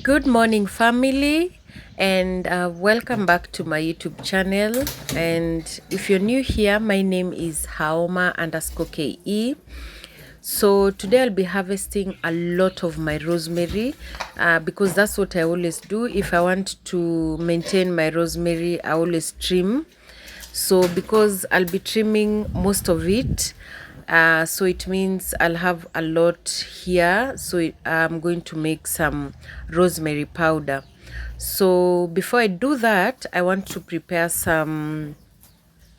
Good morning, family, and welcome back to my YouTube channel. And if you're new here, my name is Haoma_KE. So today I'll be harvesting a lot of my rosemary because that's what I always do. If I want to maintain my rosemary, I always trim. So because I'll be trimming most of it, so it means I'll have a lot here. So I'm going to make some rosemary powder. So before I do that, I want to prepare some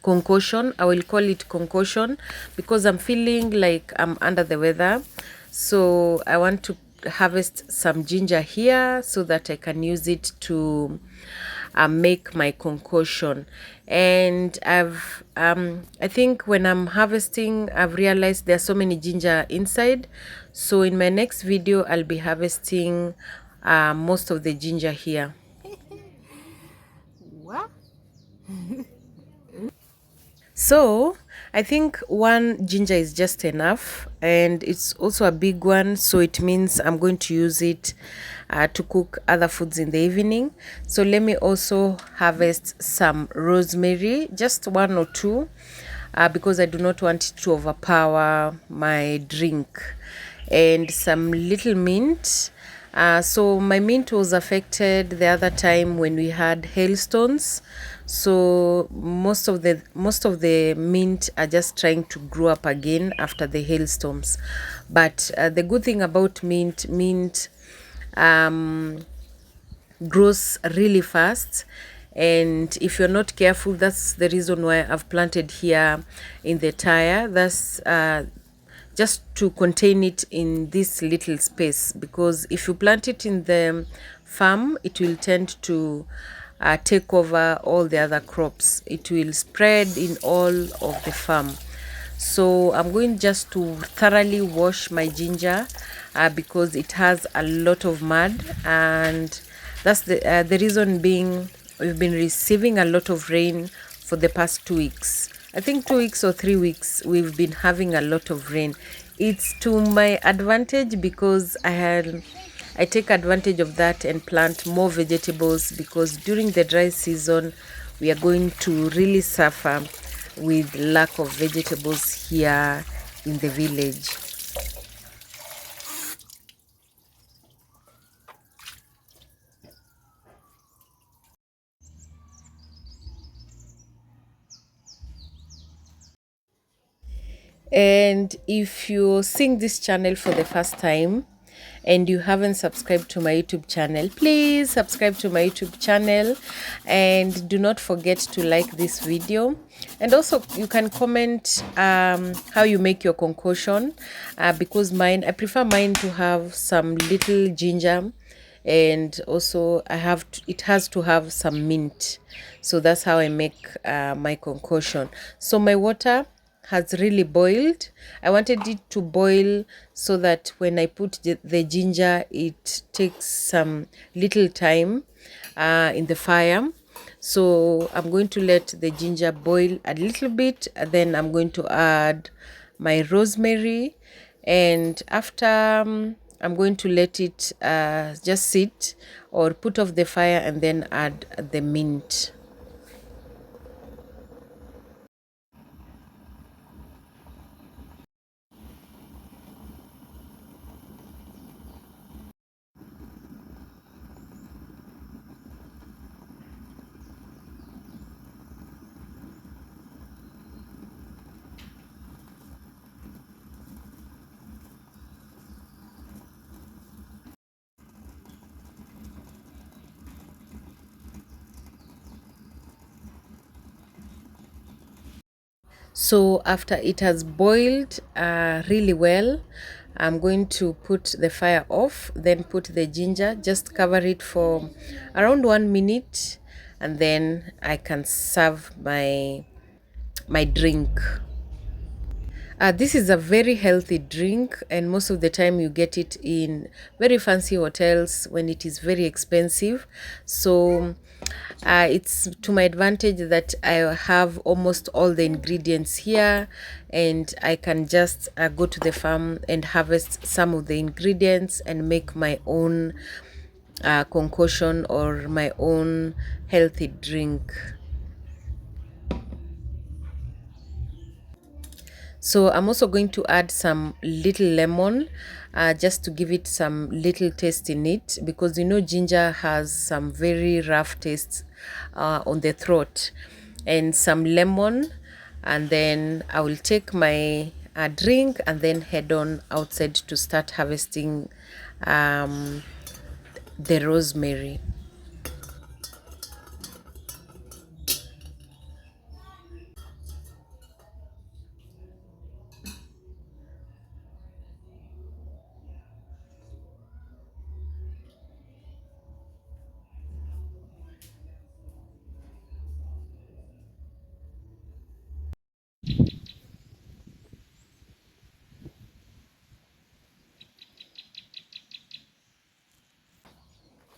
concoction. I will call it concoction because I'm feeling like I'm under the weather. So I want to harvest some ginger here so that I can use it to make my concoction. And I think when I'm harvesting, I've realized there are so many ginger inside. So in my next video, I'll be harvesting most of the ginger here. What? So I think one ginger is just enough, and it's also a big one, so it means I'm going to use it to cook other foods in the evening. So let me also harvest some rosemary, just one or two, because I do not want it to overpower my drink, and some little mint. So my mint was affected the other time when we had hailstones. So most of the mint are just trying to grow up again after the hailstorms. But the good thing about mint grows really fast, and if you're not careful, that's the reason why I've planted here in the tire. That's just to contain it in this little space, because if you plant it in the farm, it will tend to take over all the other crops. It will spread in all of the farm. So I'm going just to thoroughly wash my ginger because it has a lot of mud, and that's the reason being we've been receiving a lot of rain for the past 2 weeks. I think 2 weeks or 3 weeks we've been having a lot of rain. It's to my advantage because I take advantage of that and plant more vegetables, because during the dry season we are going to really suffer with lack of vegetables here in the village. And if you're seeing this channel for the first time and you haven't subscribed to my YouTube channel, please subscribe to my YouTube channel, and do not forget to like this video. And also you can comment how you make your concoction, because I prefer mine to have some little ginger, and also it has to have some mint. So that's how I make my concoction. So my water has really boiled. I wanted it to boil so that when I put the ginger, it takes some little time in the fire. So I'm going to let the ginger boil a little bit, and then I'm going to add my rosemary, and after I'm going to let it just sit or put off the fire, and then add the mint. So after it has boiled really well, I'm going to put the fire off, then put the ginger, just cover it for around 1 minute, and then I can serve my drink. This is a very healthy drink, and most of the time you get it in very fancy hotels when it is very expensive. So it's to my advantage that I have almost all the ingredients here, and I can just go to the farm and harvest some of the ingredients and make my own concoction or my own healthy drink. So I'm also going to add some little lemon, just to give it some little taste in it, because you know ginger has some very rough tastes on the throat. And some lemon, and then I will take my drink and then head on outside to start harvesting um, the rosemary.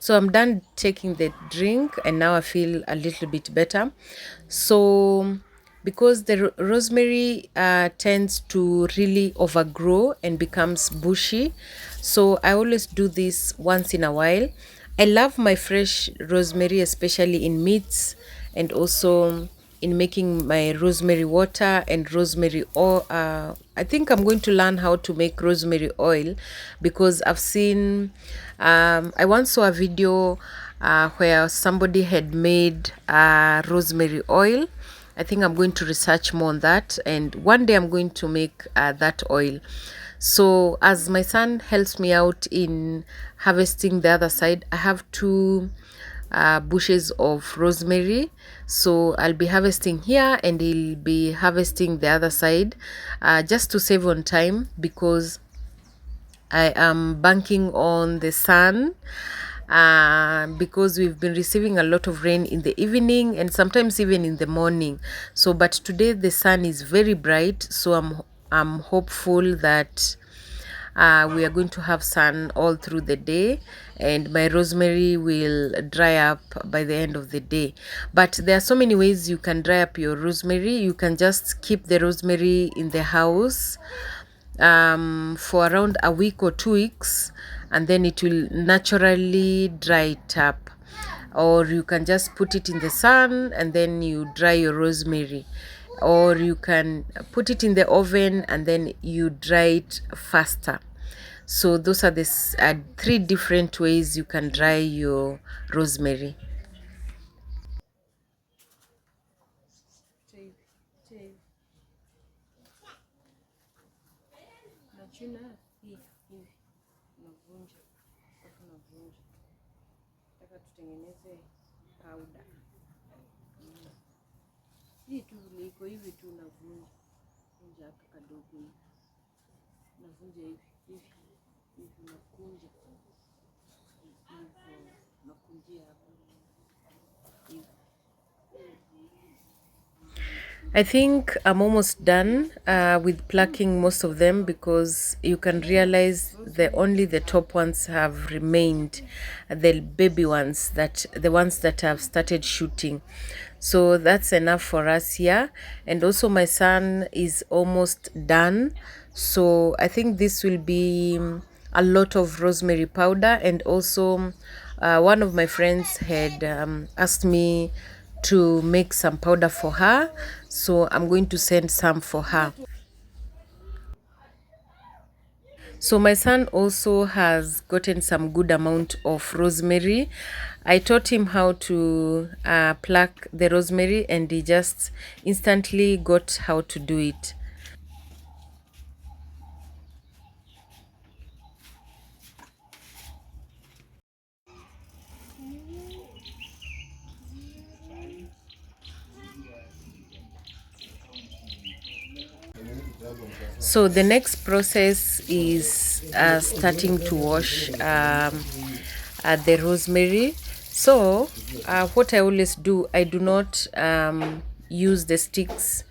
So I'm done taking the drink and now I feel a little bit better. So because the rosemary tends to really overgrow and becomes bushy, so I always do this once in a while. I love my fresh rosemary, especially in meats, and also in making my rosemary water and rosemary oil. I think I'm going to learn how to make rosemary oil, because I've seen, I once saw a video where somebody had made rosemary oil. I think I'm going to research more on that, and one day I'm going to make that oil. So as my son helps me out in harvesting the other side, I have two bushes of rosemary, so I'll be harvesting here and he'll be harvesting the other side, just to save on time, because I am banking on the sun, because we've been receiving a lot of rain in the evening and sometimes even in the morning. So but today the sun is very bright, so I'm hopeful that we are going to have sun all through the day, and my rosemary will dry up by the end of the day. But there are so many ways you can dry up your rosemary. You can just keep the rosemary in the house for around a week or 2 weeks, and then it will naturally dry it up. Or you can just put it in the sun and then you dry your rosemary, or you can put it in the oven and then you dry it faster. So those are the three different ways you can dry your rosemary. Hii tu iko hivi tu, navunja hapa kadogo hivi, navunja hivi hivi hivi, nakunja hivyo, nakunjia hapa hivi. I think I'm almost done with plucking most of them, because you can realize only the top ones have remained, the baby ones, that the ones that have started shooting. So that's enough for us here. And also my son is almost done. So I think this will be a lot of rosemary powder. And also one of my friends had asked me to make some powder for her, so I'm going to send some for her. So my son also has gotten some good amount of rosemary. I taught him how to pluck the rosemary, and he just instantly got how to do it. So the next process is starting to wash the rosemary. So what I always do, I do not use the sticks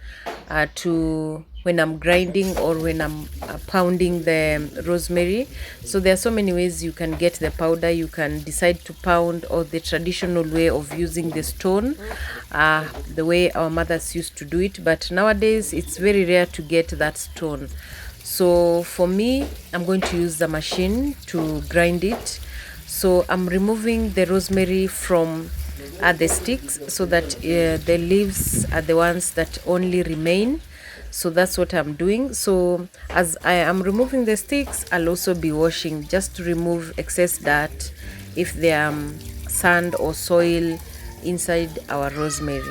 to when I'm grinding or when I'm pounding the rosemary. So there are so many ways you can get the powder. You can decide to pound, or the traditional way of using the stone, the way our mothers used to do it. But nowadays it's very rare to get that stone. So for me, I'm going to use the machine to grind it. So I'm removing the rosemary from the sticks so that the leaves are the ones that only remain. So that's what I'm doing. So as I am removing the sticks, I'll also be washing just to remove excess dirt if there are sand or soil inside our rosemary.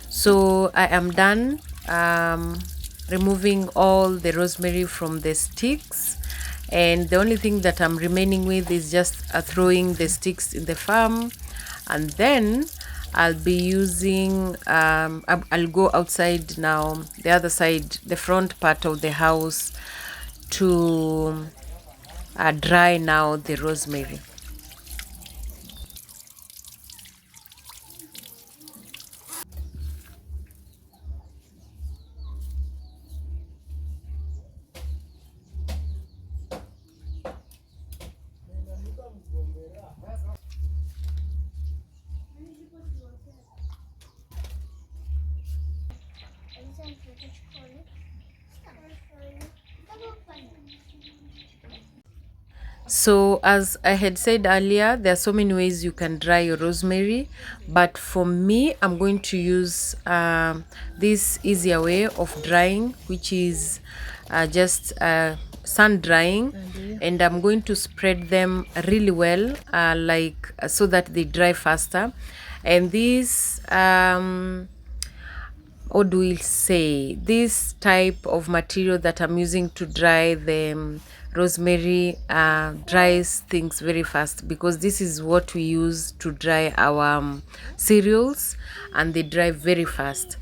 So I am done removing all the rosemary from the sticks, and the only thing that I'm remaining with is just throwing the sticks in the farm, and then I'll be using I'll go outside now, the other side, the front part of the house, to dry now the rosemary. So, as I had said earlier, there are so many ways you can dry your rosemary, but for me, I'm going to use this easier way of drying, which is just sun drying, and I'm going to spread them really well, like so that they dry faster. And this what do we say, this type of material that I'm using to dry the rosemary dries things very fast, because this is what we use to dry our cereals, and they dry very fast.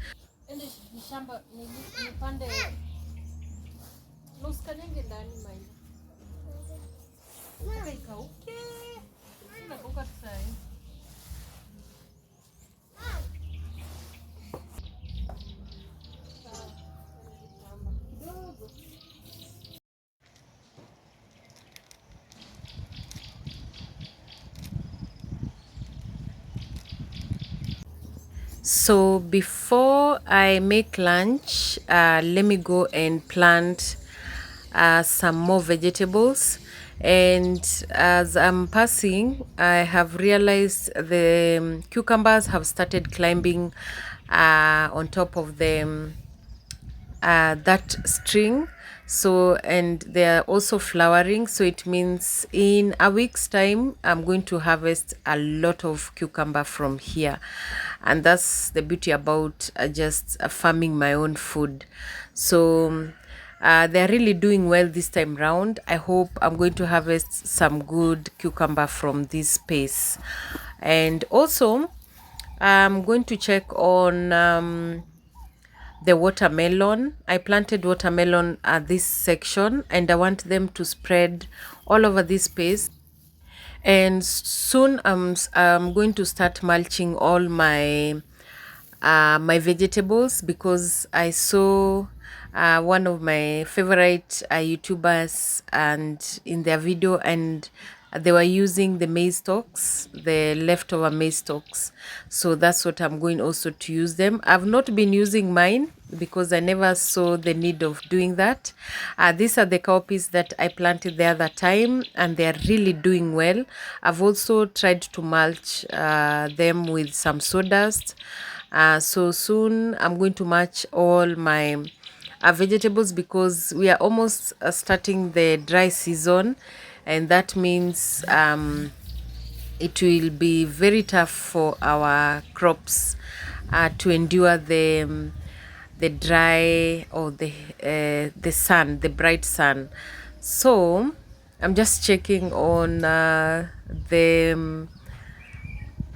So before I make lunch, let me go and plant some more vegetables. And as I'm passing, I have realized the cucumbers have started climbing on top of the that string. So, and they are also flowering, so it means in a week's time I'm going to harvest a lot of cucumber from here. And that's the beauty about just farming my own food. So they're really doing well this time round. I hope I'm going to harvest some good cucumber from this space. And also I'm going to check on the watermelon. I planted watermelon at this section, and I want them to spread all over this space. And soon I'm going to start mulching all my vegetables, because I saw one of my favorite YouTubers and in their video, and they were using the maize stalks, the leftover maize stalks. So that's what I'm going also to use them. I've not been using mine because I never saw the need of doing that. These are the cowpeas that I planted the other time, and they are really doing well. I've also tried to mulch them with some sawdust. So soon I'm going to mulch all my vegetables, because we are almost starting the dry season, and that means it will be very tough for our crops to endure the dry, or the sun, the bright sun. So I'm just checking on the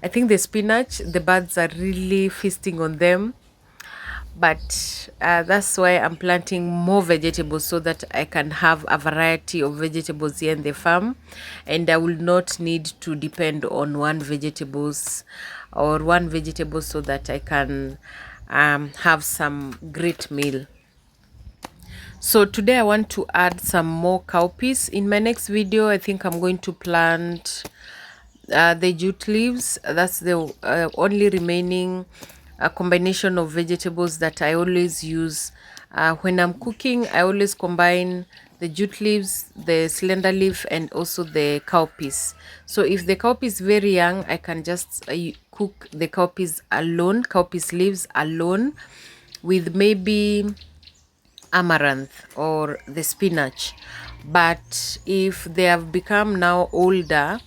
I think the spinach, the birds are really feasting on them. but that's why I'm planting more vegetables so that I can have a variety of vegetables here in the farm, and I will not need to depend on one vegetables or one vegetable, so that I can have some great meal. So today I want to add some more cowpeas. In my next video, I think I'm going to plant the jute leaves. That's the only remaining combination of vegetables that I always use when I'm cooking. I always combine the jute leaves, the slender leaf, and also the cowpeas. So if the cowpea is very young, I can just cook the cowpeas alone, cowpeas leaves alone, with maybe amaranth or the spinach. But if they have become now older,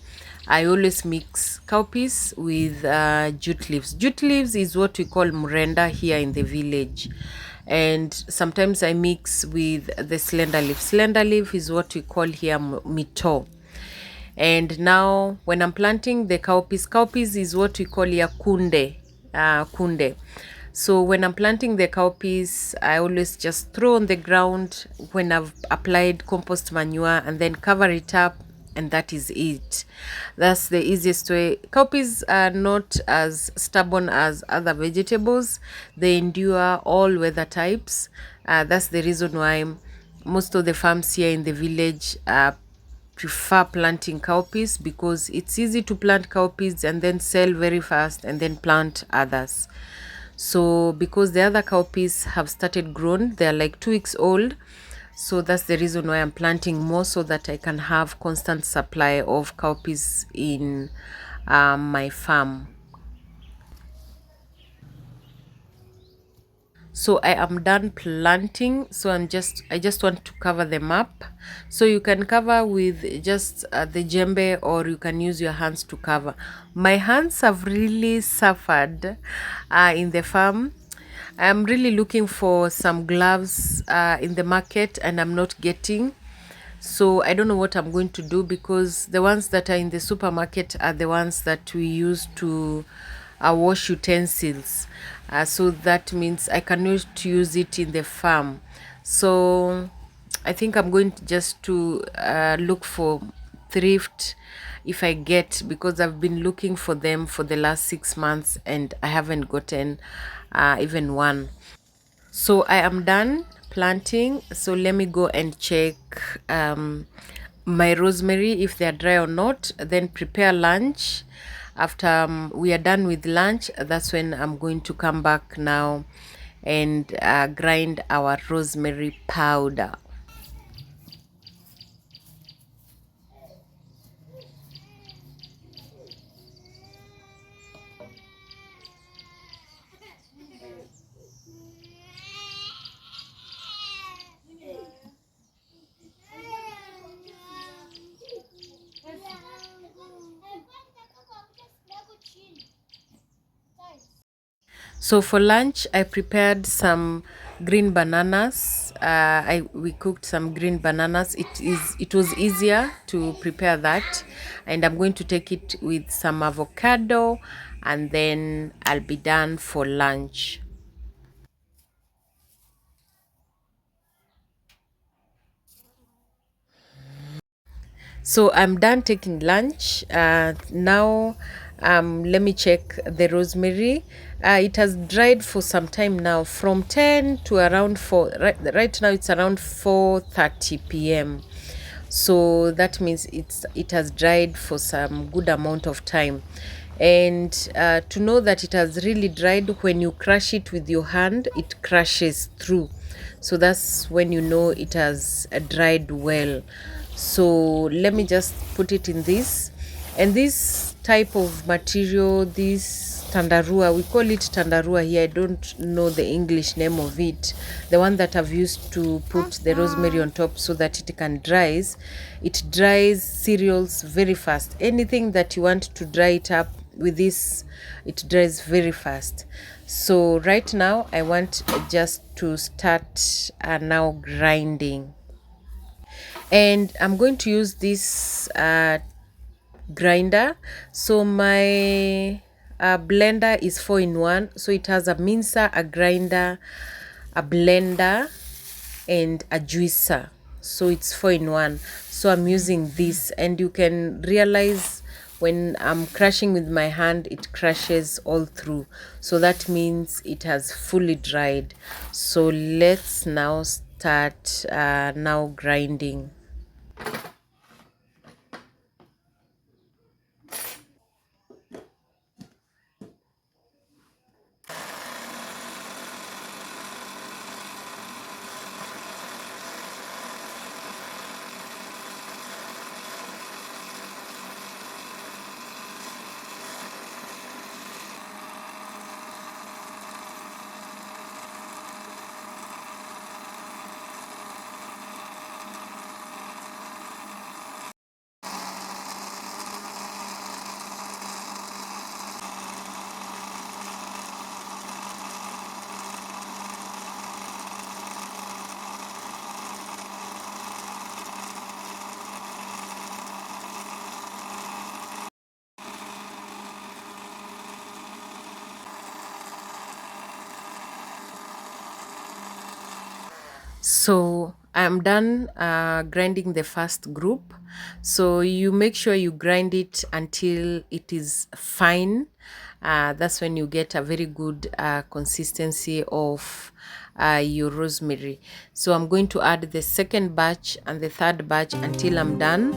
I always mix cowpeas with jute leaves. Jute leaves is what we call murenda here in the village, and sometimes I mix with the slender leaf. Slender leaf is what we call here mito. And now when I'm planting the cowpeas, cowpeas is what we call here kunde, kunde. So when I'm planting the cowpeas, I always just throw on the ground when I've applied compost manure, and then cover it up, and that is it. That's the easiest way. Cowpeas are not as stubborn as other vegetables. They endure all weather types. That's the reason why most of the farms here in the village prefer planting cowpeas, because it's easy to plant cowpeas and then sell very fast and then plant others. So because the other cowpeas have started grown, they're like 2 weeks old, so that's the reason why I'm planting more, so that I can have constant supply of cowpeas in my farm. So I am done planting, so I just want to cover them up. So you can cover with just the jembe, or you can use your hands to cover. My hands have really suffered in the farm. I'm really looking for some gloves in the market, and I'm not getting. So I don't know what I'm going to do, because the ones that are in the supermarket are the ones that we use to wash utensils. So that means I cannot use it in the farm. So I think I'm going to just to look for thrift if I get, because I've been looking for them for the last 6 months and I haven't gotten even one. So I am done planting. So let me go and check my rosemary, if they're dry or not, then prepare lunch. After we are done with lunch, that's when I'm going to come back now and grind our rosemary powder. So for lunch, I prepared some green bananas. We cooked some green bananas. It was easier to prepare that, and I'm going to take it with some avocado, and then I'll be done for lunch. So I'm done taking lunch. Now, let me check the rosemary. It has dried for some time now, from 10 to around 4. Right now it's around 4:30 p.m. So that means it has dried for some good amount of time. And to know that it has really dried, when you crush it with your hand, it crushes through. So that's when you know it has dried well. So let me just put it in this. And this type of material, this tandarua, we call it tandarua here, I don't know the English name of it, the one that I've used to put the rosemary on top so that it can dries. It dries cereals very fast. Anything that you want to dry it up with this, it dries very fast. So right now I want just to start now grinding, and I'm going to use this grinder. So my blender is 4-in-1, so it has a mincer, a grinder, a blender, and a juicer. So it's 4-in-1. So I'm using this, and you can realize when I'm crushing with my hand, it crushes all through. So that means it has fully dried. So let's now start now grinding. So I'm done grinding the first group. So you make sure you grind it until it is fine. That's when you get a very good consistency of your rosemary. So I'm going to add the second batch and the third batch until I'm done.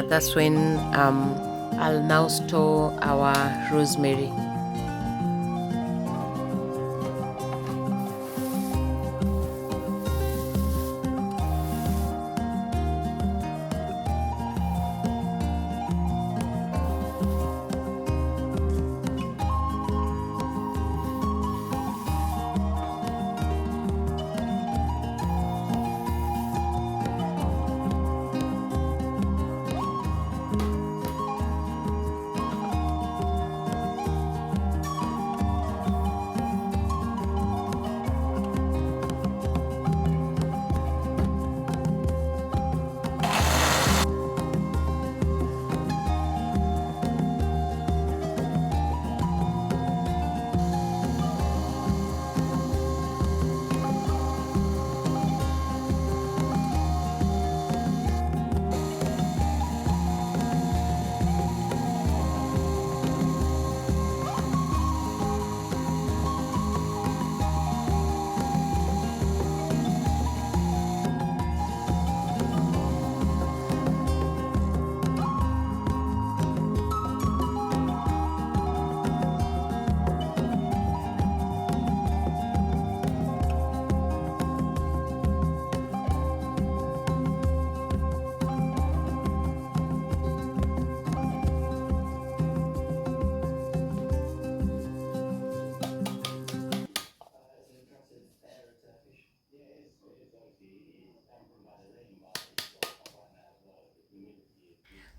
That's when I'll now store our rosemary.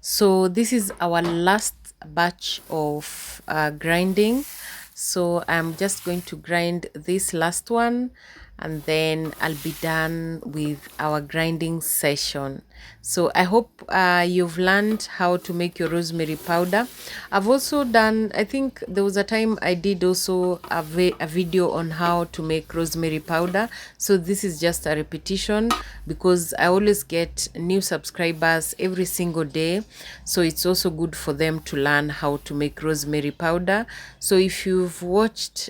So this is our last batch of grinding. So I'm just going to grind this last one, and then I'll be done with our grinding session. So I hope you've learned how to make your rosemary powder. I've also done, I think there was a time I did also a video on how to make rosemary powder. So this is just a repetition because I always get new subscribers every single day. So it's also good for them to learn how to make rosemary powder. So if you've watched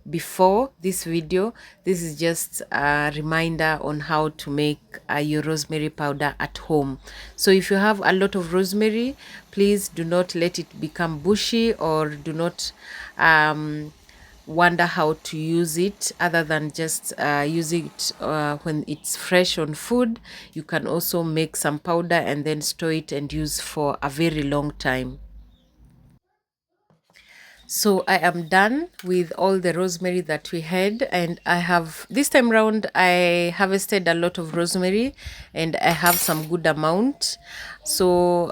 before this video, this is just a reminder on how to make your rosemary powder at home. So if you have a lot of rosemary, please do not let it become bushy, or do not wonder how to use it other than just use it when it's fresh on food. You can also make some powder and then store it and use for a very long time. So I am done with all the rosemary that we had, and I have, this time round I harvested a lot of rosemary and I have some good amount. So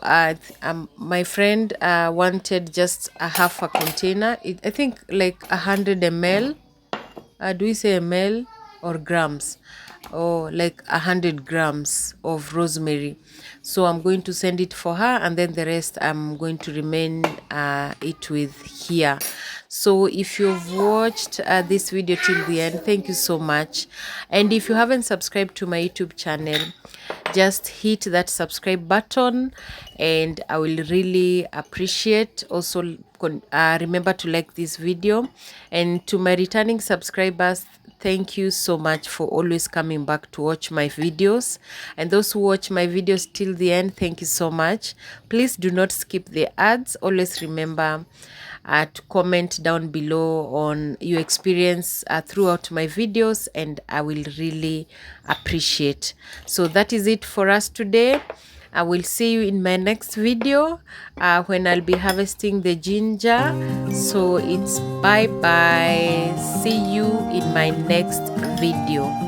my friend wanted just a half a container, I think like 100 ml. Do we say ml or grams? Or like 100 grams of rosemary. So I'm going to send it for her, and then the rest I'm going to remain it with here. So if you've watched this video till the end, thank you so much. And if you haven't subscribed to my YouTube channel, just hit that subscribe button, and I will really appreciate. Also remember to like this video. And to my returning subscribers, thank you so much for always coming back to watch my videos. And those who watch my videos till the end, thank you so much. Please do not skip the ads. Always remember to comment down below on your experience throughout my videos, and I will really appreciate. So that is it for us today. I will see you in my next video when I'll be harvesting the ginger. So it's bye bye. See you in my next video.